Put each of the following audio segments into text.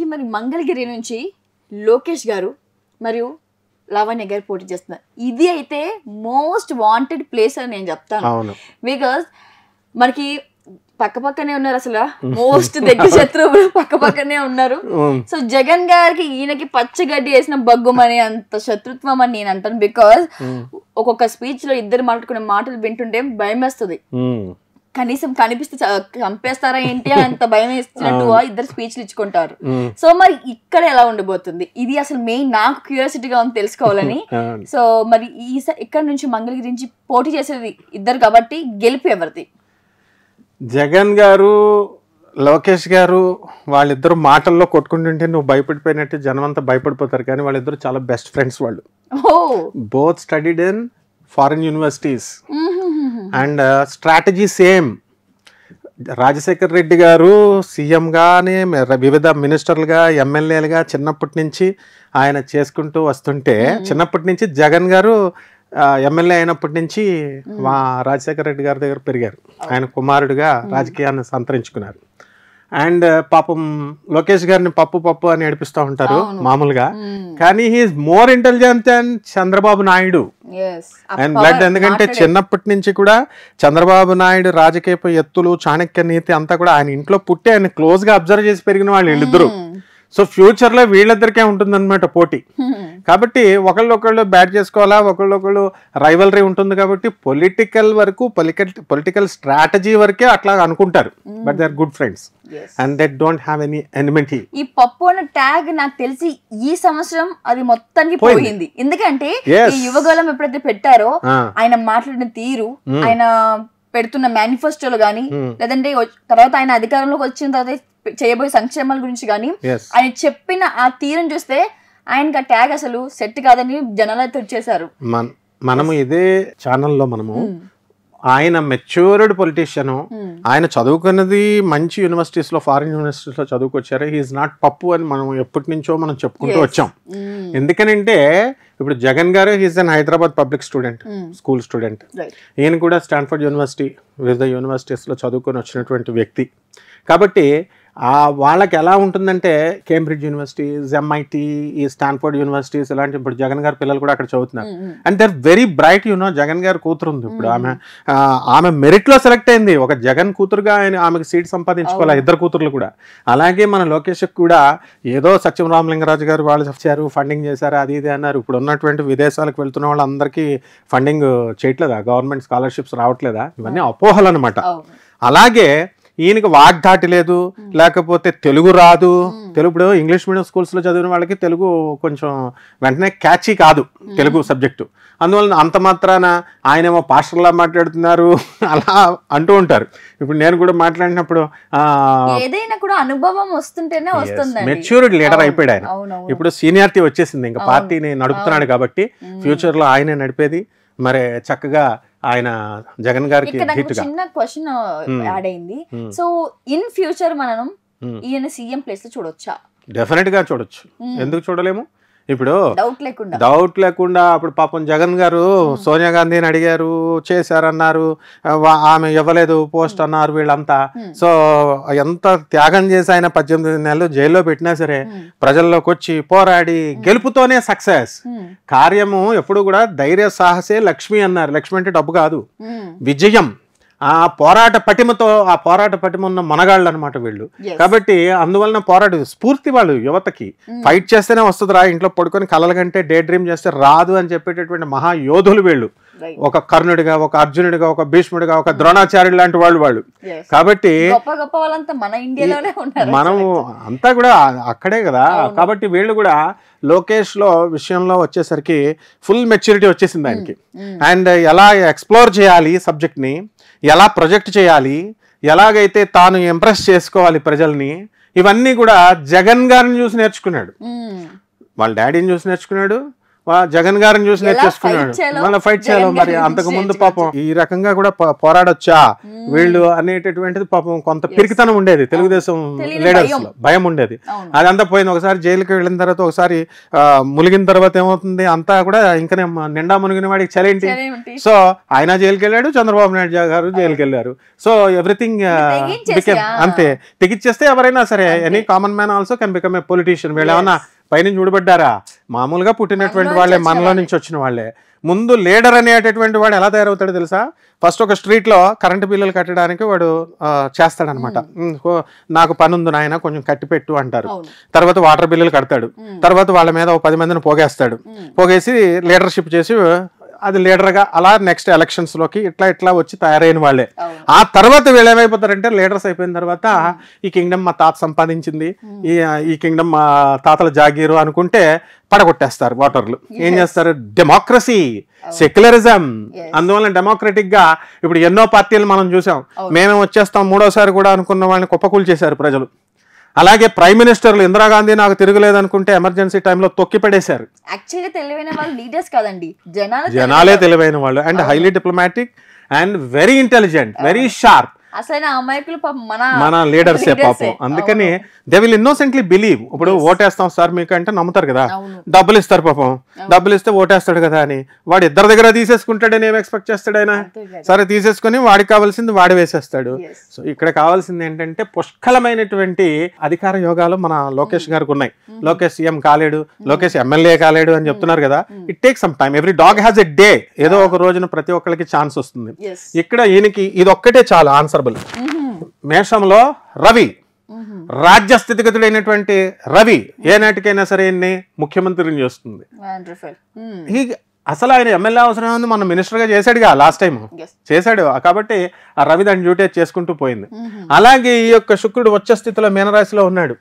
కాబట్టి మరి మంగళగిరి నుంచి లోకేష్ గారు మరియు లావణ్య గారు పోటీ చేస్తున్నారు. ఇది అయితే మోస్ట్ వాంటెడ్ ప్లేస్ అని నేను చెప్తాను. బికాస్ మనకి పక్కనే ఉన్నారు, అసలు మోస్ట్ దగ్గర శత్రువులు పక్కనే ఉన్నారు. సో జగన్ గారికి ఈయనకి పచ్చగడ్డి వేసిన బగ్గుమని అంత శత్రుత్వం అని నేను అంటాను. బికాస్ ఒక్కొక్క స్పీచ్ లో ఇద్దరు మాట్లాడుకునే మాటలు వింటుంటే భయం వేస్తుంది. కనీసం కనిపిస్తే చంపేస్తారా ఏంటి అంత భయం వేస్తున్నట్టు ఇద్దరు స్పీచ్లు ఇచ్చుకుంటారు. సో మరి ఇక్కడ ఎలా ఉండబోతుంది, ఇది అసలు మెయిన్ నాకు క్యూరియాసిటీగా ఉంది తెలుసుకోవాలని. సో మరి ఇక్కడ నుంచి మంగళగిరి నుంచి పోటీ చేసేది ఇద్దరు కాబట్టి గెలుపు ఎవరిది? జగన్ గారు లోకేష్ గారు వాళ్ళిద్దరు మాటల్లో కొట్టుకుంటుంటే నువ్వు భయపడిపోయినట్టు జనం అంతా భయపడిపోతారు, కానీ వాళ్ళిద్దరు చాలా బెస్ట్ ఫ్రెండ్స్. వాళ్ళు both studied in foreign universities and strategy same. Rajasekhar Reddy గారు సీఎంగానే వివిధ మినిస్టర్లుగా ఎమ్మెల్యేలుగా చిన్నప్పటి నుంచి ఆయన చేసుకుంటూ వస్తుంటే, చిన్నప్పటి నుంచి జగన్ గారు ఎమ్మెల్యే అయినప్పటి నుంచి మా రాజశేఖర రెడ్డి గారి దగ్గర పెరిగారు. ఆయన కుమారుడిగా రాజకీయాన్ని సంతరించుకున్నారు. అండ్ పాపం లోకేష్ గారిని పప్పు అని ఏడిపిస్తూ ఉంటారు మామూలుగా, కానీ he's more intelligent than Chandrababu Naidu. And blood, ఎందుకంటే చిన్నప్పటి నుంచి కూడా చంద్రబాబు నాయుడు రాజకీయ ఎత్తులు, చాణక్య నీతి అంతా కూడా ఆయన ఇంట్లో పుట్టి ఆయన క్లోజ్ గా అబ్జర్వ్ చేసి పెరిగిన వాళ్ళు వీళ్ళిద్దరు. సో ఫ్యూచర్ లో వీళ్ళిద్దరికే ఉంటుంది అనమాట పోటీ. కాబట్టి ఒకళ్ళొకళ్ళు బ్యాట్ చేసుకోవాలా, ఒకళ్ళొకళ్ళు రైవలరీ ఉంటుంది. కాబట్టి పొలిటికల్ వరకు పొలిటికల్ స్ట్రాటజీ వరకే అట్లా అనుకుంటారు, but they are good friends and they don't have any enmity. ఈ పప్పు అనే ట్యాగ్ నాకు తెలిసి ఈ సంవత్సరం అది మొత్తానికి పోయింది. ఎందుకంటే ఈ యువగలం ఎప్పుడైతే పెట్టారో ఆయన మాట్లాడిన తీరు, ఆయన పెడుతున్న మేనిఫెస్టోలు గానీ, లేదంటే తర్వాత ఆయన అధికారంలోకి వచ్చిన తర్వాత చేయబోయే సంక్షేమాల గురించి కానీ ఆయన చెప్పిన ఆ తీరును చూస్తే ఆయనకి ఆ ట్యాగ్ అసలు సెట్ కాదని జనాలు అయితే వచ్చేసారు. మనము ఇదే ఛానల్లో మనము ఆయన మెచ్యూర్డ్ పొలిటీషియన్, ఆయన చదువుకున్నది మంచి యూనివర్సిటీస్ లో, ఫారిన్ యూనివర్సిటీస్ లో చదువుకొచ్చారు. హీఈస్ నాట్ పప్పు అని మనం ఎప్పటి నుంచో మనం చెప్పుకుంటూ వచ్చాం. ఎందుకనంటే ఇప్పుడు జగన్ గారు he is an Hyderabad public student, school student. ఈయన కూడా స్టాన్ఫర్డ్ యూనివర్సిటీ, వివిధ యూనివర్సిటీస్ లో చదువుకొని వచ్చినటువంటి వ్యక్తి. కాబట్టి వాళ్ళకి ఎలా ఉంటుందంటే కేంబ్రిడ్జ్ యూనివర్సిటీస్, ఎంఐటి, ఈ స్టాన్ఫర్డ్ యూనివర్సిటీస్ ఇలాంటి, ఇప్పుడు జగన్ గారి పిల్లలు కూడా అక్కడ చదువుతున్నారు. And they are very bright. Jagan గారి కూతురు ఉంది ఇప్పుడు, ఆమె మెరిట్ లో సెలెక్ట్ అయింది. ఒక జగన్ కూతురుగా ఆమెకు సీట్ సంపాదించుకోవాలి, ఇద్దరు కూతుర్లు కూడా. అలాగే మన లోకేష్ కూడా ఏదో సత్యం రామలింగరాజు గారు వాళ్ళు వచ్చారు, ఫండింగ్ చేశారు, అది ఇది అన్నారు. ఇప్పుడు ఉన్నటువంటి విదేశాలకు వెళ్తున్న వాళ్ళందరికీ ఫండింగ్ చేయట్లేదా, గవర్నమెంట్ స్కాలర్షిప్స్ రావట్లేదా? ఇవన్నీ అపోహలు అనమాట. అలాగే ఈయనకి వాగ్దాటి లేదు, లేకపోతే తెలుగు రాదు. తెలుగు ఇంగ్లీష్ మీడియం స్కూల్స్లో చదివిన వాళ్ళకి తెలుగు కొంచెం వెంటనే క్యాచీ కాదు తెలుగు సబ్జెక్టు. అందువల్ల అంత మాత్రాన ఆయనేమో పాస్టర్లా మాట్లాడుతున్నారు అలా అంటూ ఉంటారు. ఇప్పుడు నేను కూడా మాట్లాడినప్పుడు ఏదైనా కూడా అనుభవం వస్తుంటేనే వస్తుంది. మెచ్యూర్డ్ లీడర్ అయిపోయాడు ఆయన. ఇప్పుడు సీనియారిటీ వచ్చేసింది, ఇంకా పార్టీని నడుపుతున్నాడు కాబట్టి ఫ్యూచర్లో ఆయనే నడిపేది. మరి చక్కగా ఆయన జగన్ గారికి చిన్న క్వశ్చన్ యాడ్ అయింది. సో ఇన్ ఫ్యూచర్ మనం ఈయన సీఎం ప్లేస్ లో చూడొచ్చా? డెఫినెట్ గా చూడొచ్చు, ఎందుకు చూడలేము? ఇప్పుడు డౌట్ లేకుండా అప్పుడు పాపం జగన్ గారు సోనియా గాంధీని అడిగారు, చేశారన్నారు, ఆమె ఇవ్వలేదు పోస్ట్ అన్నారు వీళ్ళంతా. సో ఎంత త్యాగం చేసి ఆయన 18 నెలలు జైల్లో పెట్టినా సరే ప్రజల్లోకి వచ్చి పోరాడి గెలుపుతోనే సక్సెస్. కార్యము ఎప్పుడు కూడా ధైర్య సాహసే లక్ష్మి అన్నారు. లక్ష్మి అంటే డబ్బు కాదు, విజయం. ఆ పోరాట పటిమ ఉన్న మనగాళ్ళు అనమాట వీళ్ళు. కాబట్టి అందువలన పోరాట స్ఫూర్తి వాళ్ళు యువతకి. ఫైట్ చేస్తేనే వస్తుంది రా, ఇంట్లో పడుకొని కలల కంటే డే డ్రీమ్ చేస్తే రాదు అని చెప్పేటటువంటి మహాయోధులు వీళ్ళు. ఒక కర్ణుడిగా, ఒక అర్జునుడిగా, ఒక భీష్ముడిగా, ఒక ద్రోణాచార్యుడు లాంటి వాళ్ళు. కాబట్టి మనము అంతా కూడా అక్కడే కదా. కాబట్టి వీళ్ళు కూడా లోకేష్ లో విషయంలో వచ్చేసరికి ఫుల్ మెచ్యూరిటీ వచ్చేసింది ఆయనకి. అండ్ ఎలా ఎక్స్ప్లోర్ చేయాలి సబ్జెక్ట్ ని, ఎలా ప్రొజెక్ట్ చేయాలి, ఎలాగైతే తాను ఇంప్రెస్ చేసుకోవాలి ప్రజల్ని, ఇవన్నీ కూడా జగన్ గారిని చూసి నేర్చుకున్నాడు. వాళ్ళ డాడీని చూసి నేర్చుకున్నాడు, జగన్ గారిని చూసి నేర్చేసుకున్నాడు, మళ్ళీ ఫైట్ చేయాలి. మరి అంతకు ముందు పాపం ఈ రకంగా కూడా పోరాడొచ్చా వీళ్ళు అనేటటువంటిది పాపం కొంత పిరికితనం ఉండేది తెలుగుదేశం లీడర్స్ లో, భయం ఉండేది. అదంతా పోయింది. ఒకసారి జైలుకి వెళ్ళిన తర్వాత, ఒకసారి మునిగిన తర్వాత ఏమవుతుంది, అంతా కూడా ఇంకా నిండా మునిగిన వాడికి చలేంటి. సో ఆయన జైలుకి వెళ్ళాడు, చంద్రబాబు నాయుడు గారు జైలుకి వెళ్ళారు. సో ఎవ్రీథింగ్ అంతే, తెగిచ్చేస్తే ఎవరైనా సరే, any common man also can become a politician. వీళ్ళు ఏమన్నా పైనుంచి చూడబడ్డారా? మామూలుగా పుట్టినటువంటి వాళ్ళే, మనలో నుంచి వచ్చిన వాళ్ళే. ముందు లీడర్ అనేటటువంటి వాడు ఎలా తయారవుతాడో తెలుసా? ఫస్ట్ ఒక స్ట్రీట్ లో కరెంటు బిల్లులు కట్టడానికి వాడు చేస్తాడనమాట. నాకు పని ఉంది నాయన కొంచెం కట్టి పెట్టు అంటారు. తర్వాత వాటర్ బిల్లులు కడతాడు. తర్వాత వాళ్ళ మీద 10 మందిని పోగేస్తాడు. పోగేసి లీడర్షిప్ చేసి అది లీడర్గా అలా నెక్స్ట్ ఎలక్షన్స్ లోకి ఇట్లా వచ్చి తయారైన వాళ్ళే. ఆ తర్వాత వీళ్ళు ఏమైపోతారంటే, లీడర్స్ అయిపోయిన తర్వాత ఈ కింగ్డమ్ మా తాత సంపాదించింది, ఈ కింగ్డమ్ మా తాతల జాగీరు అనుకుంటే పడగొట్టేస్తారు ఓటర్లు. ఏం చేస్తారు? Democracy, secularism. అందువల్ల డెమోక్రటిక్ గా ఇప్పుడు ఎన్నో పార్టీలు మనం చూసాం. మేమే వచ్చేస్తాం మూడోసారి కూడా అనుకున్న వాళ్ళని కుప్పకూలు చేశారు ప్రజలు. అలాగే ప్రైమ్ మినిస్టర్లు ఇందిరాగాంధీ నాకు తిరగలేదు అనుకుంటే ఎమర్జెన్సీ టైంలో తొక్కి పడేశారు. జనాలే తెలివైన వాళ్ళు, and highly diplomatic and very intelligent, very sharp. మన లీడర్సే పాపం. అందుకని దే విల్ ఇన్నోసెంట్లీ బిలీవ్. ఇప్పుడు ఓటేస్తాం సార్ మీకు అంటే నమ్ముతారు కదా, డబ్బులు ఇస్తారు పాపం. డబ్బులు ఇస్తే ఓటేస్తాడు కదా అని వాడు ఇద్దరి దగ్గర తీసేసుకుంటాడని ఏం ఎక్స్పెక్ట్ చేస్తాడు ఆయన? సరే తీసేసుకుని వాడికి కావాల్సింది వాడి వేసేస్తాడు. సో ఇక్కడ కావాల్సింది ఏంటంటే పుష్కలమైనటువంటి అధికార యోగాలు మన లోకేష్ గారికి ఉన్నాయి. లోకేష్ సీఎం కాలేడు, లోకేష్ ఎమ్మెల్యే కాలేడు అని చెప్తున్నారు కదా. It take some time. Every dog has a day. ఏదో ఒక రోజున ప్రతి ఒక్కరికి ఛాన్స్ వస్తుంది. ఇక్కడ ఈయనకి ఇది ఒక్కటే చాలు ఆన్సర్. మేషంలో రవి, రాజ్య స్థితిగతుడైనటువంటి రవి ఏ నాటికైనా సరే ముఖ్యమంత్రిని చేస్తుంది. అసలు ఆయన ఎమ్మెల్యే అవసరం ఉంది, మన మినిస్టర్ గా చేశాడుగా లాస్ట్ టైం చేశాడు. కాబట్టి ఆ రవి దాని డ్యూటీ చేసుకుంటూ పోయింది. అలాగే ఈ యొక్క శుక్రుడు వచ్చే స్థితిలో మీనరాశిలో ఉన్నాడు.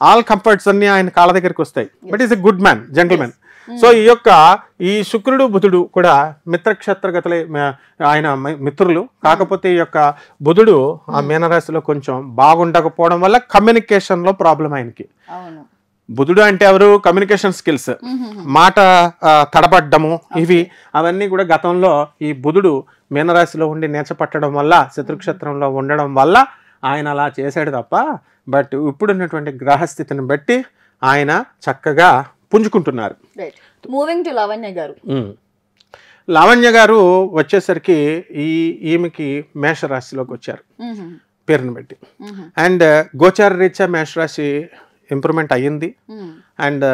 ఆల్ కంఫర్ట్స్ అన్ని ఆయన కాళ్ళ దగ్గరికి వస్తాయి. But is a good man, gentlemen. So ఈ శుక్రుడు బుధుడు కూడా మిత్రక్షేత్రగతులే, ఆయన మిత్రులు. కాకపోతే ఈ యొక్క బుధుడు ఆ మీనరాశిలో కొంచెం బాగుండకపోవడం వల్ల కమ్యూనికేషన్ లో ప్రాబ్లం ఆయనకి. బుధుడు అంటే ఎవరు? కమ్యూనికేషన్ స్కిల్స్, మాట తడబడ్డము, ఇవి అవన్నీ కూడా గతంలో ఈ బుధుడు మీనరాశిలో ఉండి నేర్చపట్టడం వల్ల, శత్రుక్షేత్రంలో ఉండడం వల్ల ఆయన అలా చేశాడు తప్ప. బట్ ఇప్పుడున్నటువంటి గ్రహస్థితిని బట్టి ఆయన చక్కగా పుంజుకుంటున్నారు. లావణ్య గారు వచ్చేసరికి ఈమెకి మేషరాశిలోకి వచ్చారు పేరుని బట్టి. అండ్ గోచార రీత్యా మేషరాశి ఇంప్రూవ్మెంట్ అయ్యింది. అండ్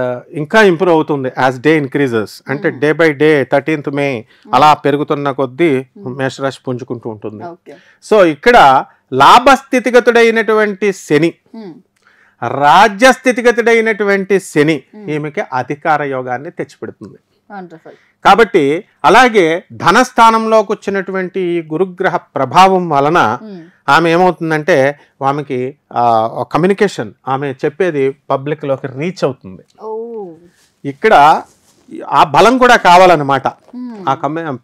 ఇంకా ఇంప్రూవ్ అవుతుంది యాజ్ డే ఇంక్రీజెస్. అంటే day by day 13th May అలా పెరుగుతున్న కొద్దీ మేషరాశి పుంజుకుంటూ ఉంటుంది. సో ఇక్కడ లాభస్థితిగతుడైనటువంటి శని, రాజ్యస్థితిగతుడైనటువంటి శని ఈమెకి అధికార యోగాన్ని తెచ్చిపెడుతుంది. కాబట్టి అలాగే ధనస్థానంలోకి వచ్చినటువంటి గురుగ్రహ ప్రభావం వలన ఆమె ఏమవుతుందంటే ఆమెకి కమ్యూనికేషన్, ఆమె చెప్పేది పబ్లిక్ లోకి రీచ్ అవుతుంది. ఇక్కడ ఆ బలం కూడా కావాలన్నమాట. ఆ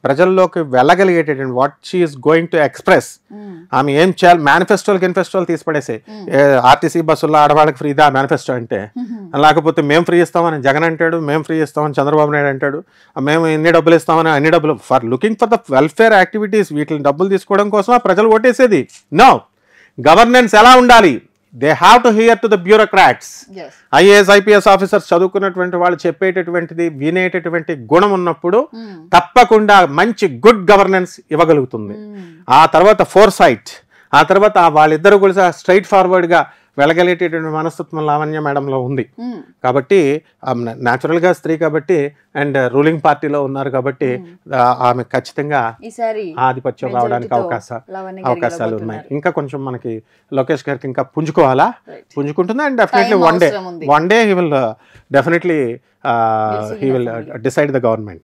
ప్రజల్లోకి వెళ్ళగలిగేటటువంటి what she is going to express. ఆమె ఏం చేయాలి? మేనిఫెస్టోలు తీసిపడేసే. ఆర్టీసీ బస్సుల్లో ఆడవాళ్ళకి ఫ్రీదా మేనిఫెస్టో అంటే? లేకపోతే మేము ఫ్రీ ఇస్తామని జగన్ అంటాడు, మేము ఫ్రీ ఇస్తామని చంద్రబాబు నాయుడు అంటాడు, మేము ఎన్ని డబ్బులు ఇస్తామని అన్ని డబ్బులు. For looking for the welfare activities, వీటిని డబ్బులు తీసుకోవడం కోసమా ప్రజలు ఓటేసేది? నో. గవర్నెన్స్ ఎలా ఉండాలి? They have to hear to the bureaucrats. IAS IPS officers చదువుకున్నటువంటి వాళ్ళు చెప్పేటటువంటిది వినేటటువంటి గుణం ఉన్నప్పుడు తప్పకుండా మంచి గుడ్ గవర్నెన్స్ ఇవ్వగలుగుతుంది. ఆ తర్వాత ఫోర్సైట్, ఆ తర్వాత వాళ్ళిద్దరు కూడా స్ట్రైట్ ఫార్వర్డ్ గా వెళ్ళగలిగేటటువంటి మనస్తత్వం లావణ్య మేడంలో ఉంది. కాబట్టి న్యాచురల్ గా స్త్రీ కాబట్టి అండ్ రూలింగ్ పార్టీలో ఉన్నారు కాబట్టి ఆమె ఖచ్చితంగా ఆధిపత్యం రావడానికి అవకాశాలు ఉన్నాయి. ఇంకా కొంచెం మనకి లోకేష్ గారికి ఇంకా పుంజుకుంటుంది. And definitely one day he will definitely he will decide the government.